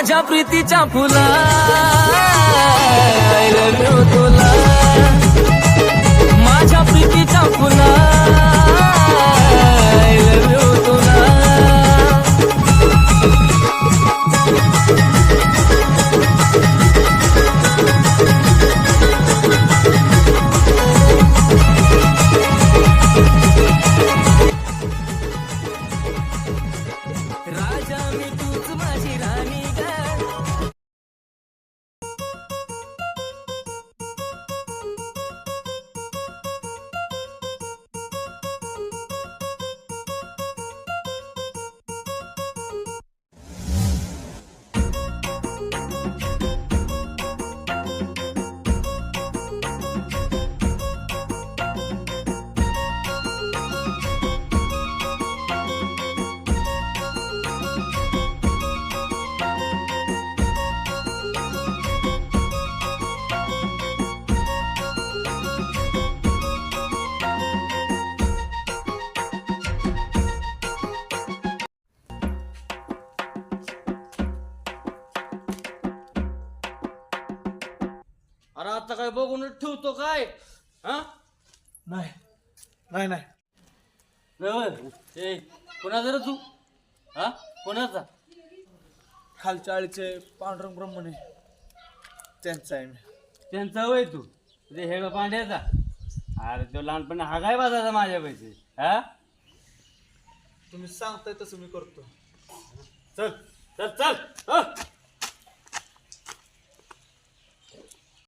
माझ्या प्रीतीच्या फुला I love you तुला, माझ्या प्रीतीच्या फुला आय लव्ह यू तुला. राजा मी तूच माझी राणी ग. अरे आता काय बघून ठेवतो काय हा? नाही नाही नाही ए कोणाचा रे तू हा कोणाचा? खालच्या आळीचे पांडुरंग ब्रह्मणे त्यांचा आहे मी. त्यांचा वय तू ते हेड पांड्याचा. अरे तो लहानपणी हा काय बाजाचा माझ्या पैसे हा. तुम्ही सांगताय तसं मी करतो. चल चल चल